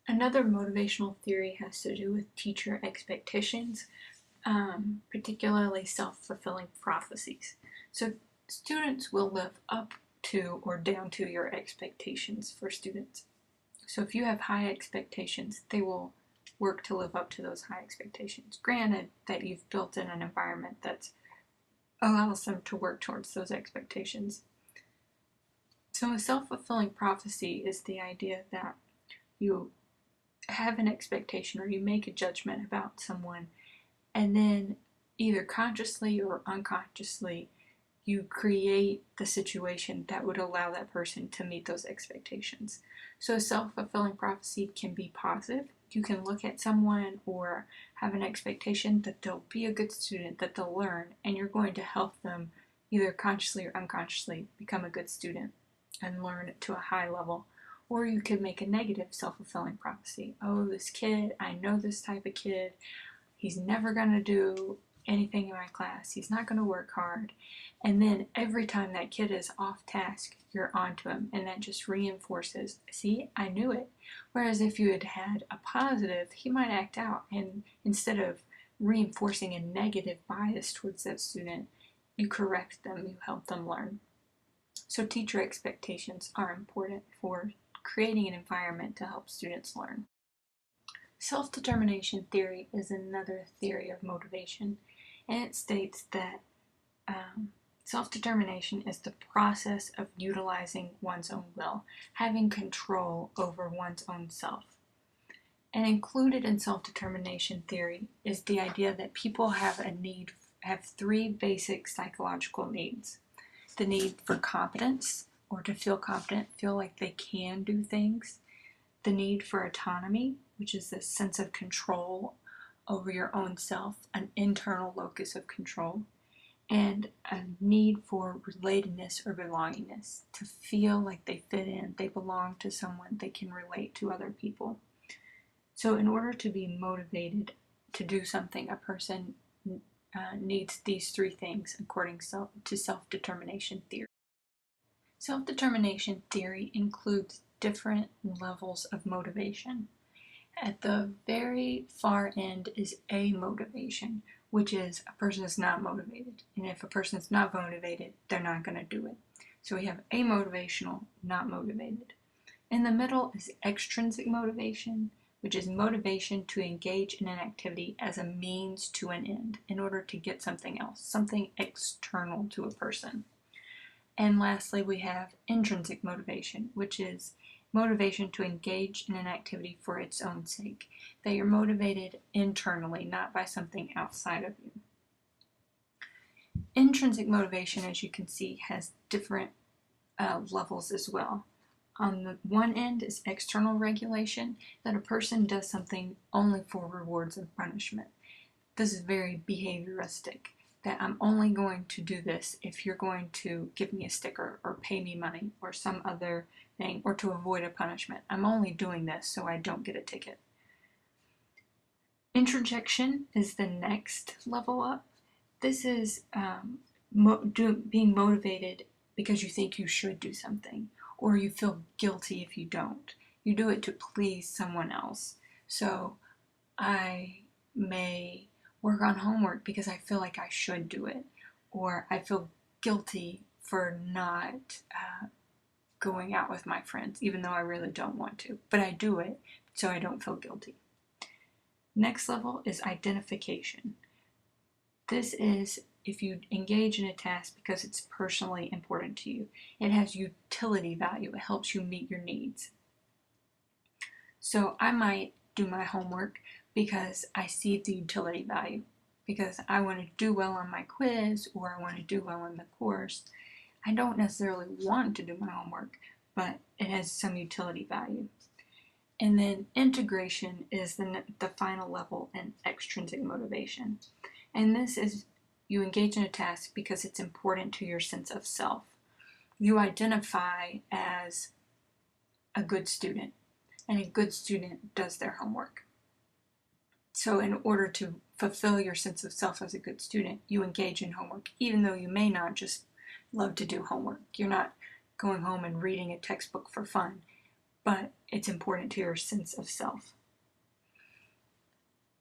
Another motivational theory has to do with teacher expectations, particularly self-fulfilling prophecies. So students will live up to or down to your expectations for students. So if you have high expectations, they will work to live up to those high expectations. Granted that you've built in an environment that allows them to work towards those expectations. So a self-fulfilling prophecy is the idea that you have an expectation or you make a judgment about someone, and then either consciously or unconsciously you create the situation that would allow that person to meet those expectations. So a self-fulfilling prophecy can be positive. You can look at someone or have an expectation that they'll be a good student, that they'll learn, and you're going to help them either consciously or unconsciously become a good student and learn to a high level. Or you could make a negative self-fulfilling prophecy. Oh, this kid, I know this type of kid, he's never going to do anything in my class, he's not going to work hard. And then every time that kid is off task, you're onto him, and that just reinforces, see, I knew it. Whereas if you had had a positive, he might act out, and instead of reinforcing a negative bias towards that student, you correct them, you help them learn. So teacher expectations are important for creating an environment to help students learn. Self-determination theory is another theory of motivation, and it states that self-determination is the process of utilizing one's own will, having control over one's own self. And included in self-determination theory is the idea that people have three basic psychological needs. The need for competence, or to feel confident, feel like they can do things. The need for autonomy, which is this sense of control over your own self, an internal locus of control, and a need for relatedness or belongingness, to feel like they fit in, they belong to someone, they can relate to other people. So in order to be motivated to do something, a person needs these three things according to self-determination theory. Self-determination theory includes different levels of motivation. At the very far end is amotivation, which is a person is not motivated. And if a person is not motivated, they're not going to do it. So we have amotivational, not motivated. In the middle is extrinsic motivation, which is motivation to engage in an activity as a means to an end in order to get something else, something external to a person. And lastly, we have intrinsic motivation, which is motivation to engage in an activity for its own sake, that you're motivated internally, not by something outside of you. Intrinsic motivation, as you can see, has different levels as well. On the one end is external regulation, that a person does something only for rewards and punishment. This is very behavioristic, that I'm only going to do this if you're going to give me a sticker or pay me money or some other thing, or to avoid a punishment. I'm only doing this so I don't get a ticket. Introjection is the next level up. This is being motivated because you think you should do something, or you feel guilty if you don't. You do it to please someone else. So I may work on homework because I feel like I should do it, or I feel guilty for not going out with my friends, even though I really don't want to, but I do it so I don't feel guilty. Next level is identification. This is if you engage in a task because it's personally important to you. It has utility value. It helps you meet your needs. So I might do my homework because I see the utility value, because I want to do well on my quiz or I want to do well in the course. I don't necessarily want to do my homework, but it has some utility value. And then integration is the final level in extrinsic motivation. And this is you engage in a task because it's important to your sense of self. You identify as a good student, and a good student does their homework. So in order to fulfill your sense of self as a good student, you engage in homework, even though you may not just love to do homework. You're not going home and reading a textbook for fun, but it's important to your sense of self.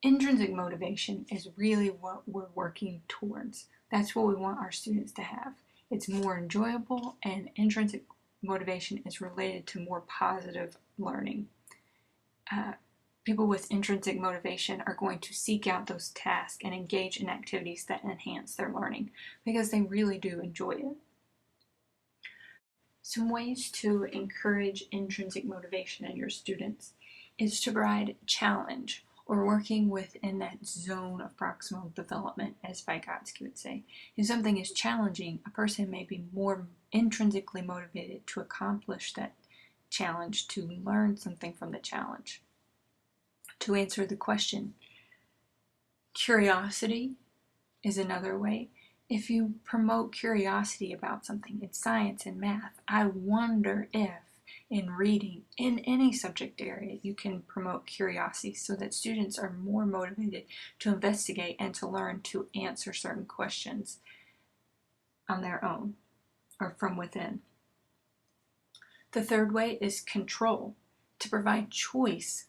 Intrinsic motivation is really what we're working towards. That's what we want our students to have. It's more enjoyable, and intrinsic motivation is related to more positive learning. People with intrinsic motivation are going to seek out those tasks and engage in activities that enhance their learning because they really do enjoy it. Some ways to encourage intrinsic motivation in your students is to provide challenge, or working within that zone of proximal development, as Vygotsky would say. If something is challenging, a person may be more intrinsically motivated to accomplish that challenge, to learn something from the challenge. To answer the question, curiosity is another way. If you promote curiosity about something in science and math, I wonder if in reading, in any subject area, you can promote curiosity so that students are more motivated to investigate and to learn to answer certain questions on their own or from within. The third way is control, to provide choice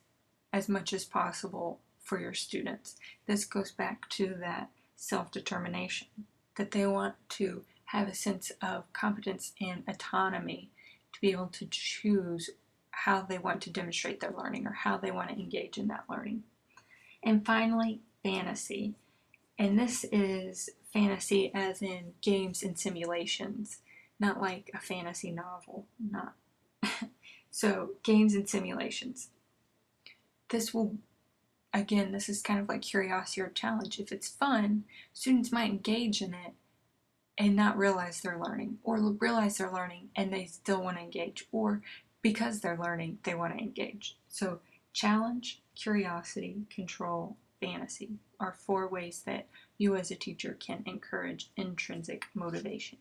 as much as possible for your students. This goes back to that self-determination, that they want to have a sense of competence and autonomy to be able to choose how they want to demonstrate their learning or how they want to engage in that learning. And finally, fantasy. And this is fantasy as in games and simulations, not like a fantasy novel, not. So, games and simulations. This will, again, this is kind of like curiosity or challenge. If it's fun, students might engage in it and not realize they're learning, or realize they're learning and they still want to engage, or because they're learning, they want to engage. So challenge, curiosity, control, fantasy are 4 ways that you as a teacher can encourage intrinsic motivation.